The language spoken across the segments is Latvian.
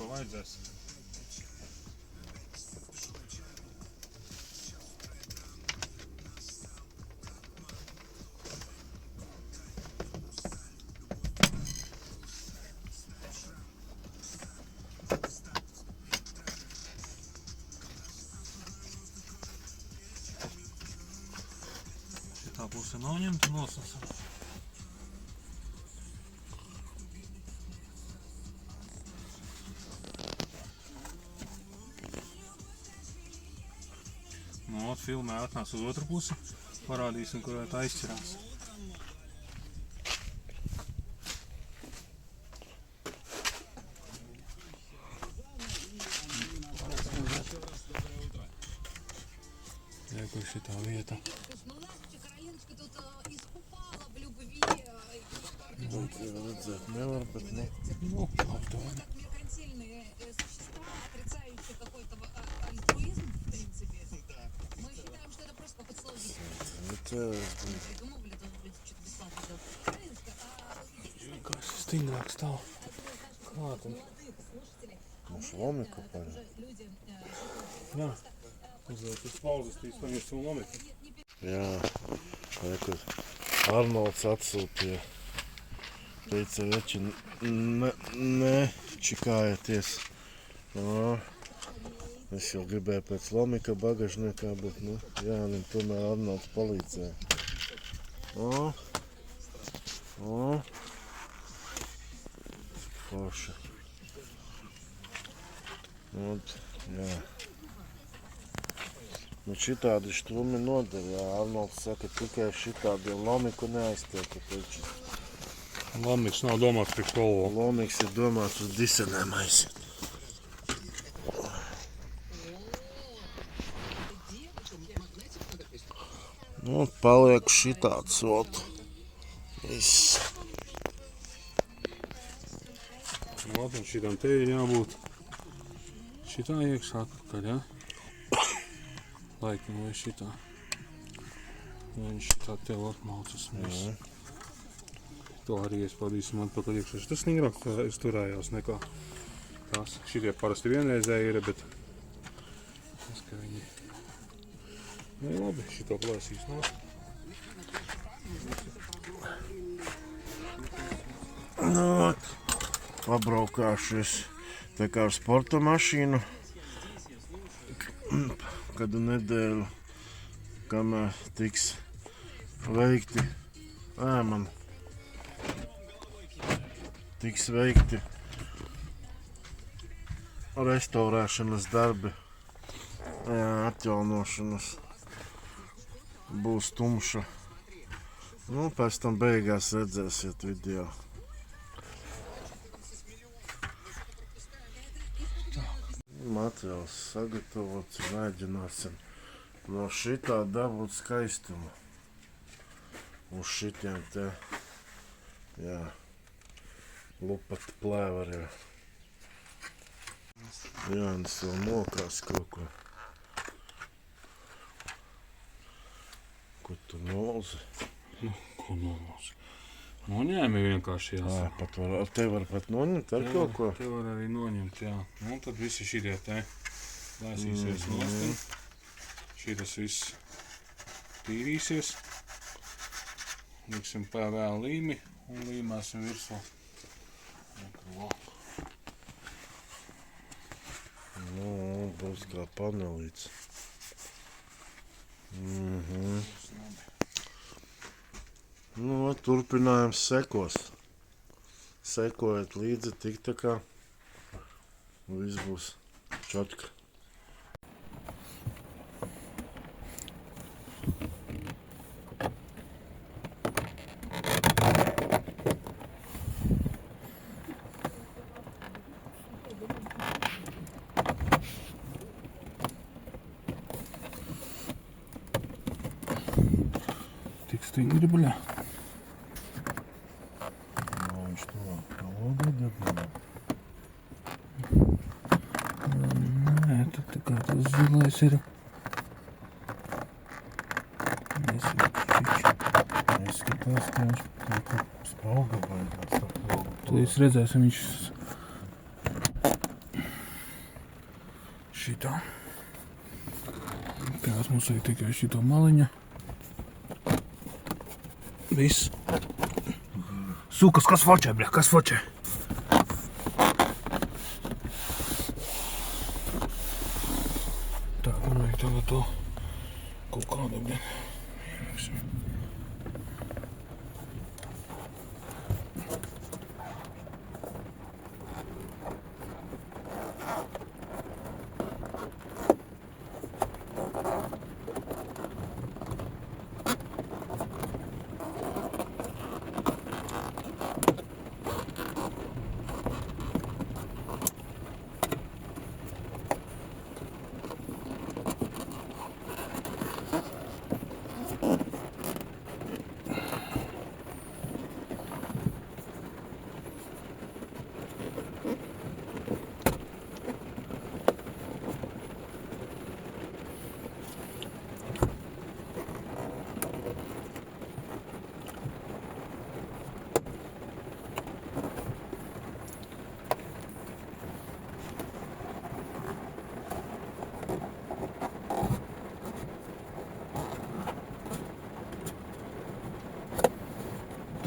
Ko vajadzēs? Šitā puse noņemta, nosasam. Nu, filmē atnāc uz otru pusi, parādīsim, kurā tā izšķirās. Jā, kur šitā vieta. Redzēt nevar, bet nu. Nu, aptuveni. Kas stingrāk stāv. Klāteni. Nu, šlomiku par. Jā. Uzliek uz pauzes, tīs paņemts un lomiku. Jā, rekur. Arnolds atsūtīja. Teica, veči, nečikājieties. Es jau gribēju pēc lomika bagažniekā, bet, nu, Jānim tomēr Arnolds palīdzēja. Forši. Jā. Nu, šitādi štrumi noder, jā. Arnolds saka, tikai šitādiem lomiku neaiztiek, taču. Lomiks nav domāts priekš Volvo. Lomiks ir domāts uz disenēm aiziet. Nu, paliek šitāds, ot. Viss. Ot, un šitam te ir jābūt. Šitā iekšā atpakaļ, jā? Laikam vai šitā. Viņš šitā tev atmaucas mēs. To arī iespādīsim atpakaļ iekšā. Tas stingrāk turējās nekā tās. Šitie parasti vienreizēji ir, bet tas, ka viņi... Nu, labi, šito plēsīs no. Nu, pabraukāšies tā kā ar sporta mašīnu kādu nedēļu, kamēr tiks veikti, tiks veikti restaurēšanas darbi, atjaunošanas, būs tumša. Nu, pēc tam beigās redzēsiet video. Materiāls sagatavots, mēģināsim no šitā dabūt skaistumu. Uz šitiem te, jā, lupat plēvariem. Jānis vēl mokās kaut ko. Ko tu nolzi? Nu, ko nolauzi? Noņēmi vienkārši jāsaka. Te var pat noņemt ar kaut ko? Te var arī noņemt, jā. Nu, tad visi šitie te lēsīsies nostim. Šitas viss tīrīsies. Liksim PVA līmi un līmēsim virsū. Nu, būs kā panelīts. Nu, turpinājums sekos. Sekojiet līdzi tik tā kā viss būs čotka. Tik stingri, bļā. Viņš to lodu dabīja. Nē, tad tā kā tas zilais ir. Izskatās, ka viņš tā kā sprauga baigās. Tad redzēsim, viņš tā. Kāds mums ir tikai šito maliņa. Viss. Sukas, kas fočē, bļa, kas fočē? Tā, man vajag tagad to kaut kādu, bļa.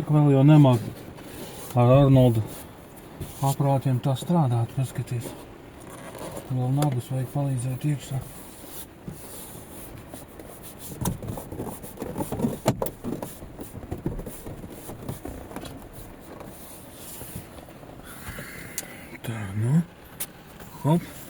Tik vēl jau nemāk ar Arnoldu aprātiem tā strādāt, paskaties. Vēl nagus vajag palīdzēt iekšā. Tā, nu, hop.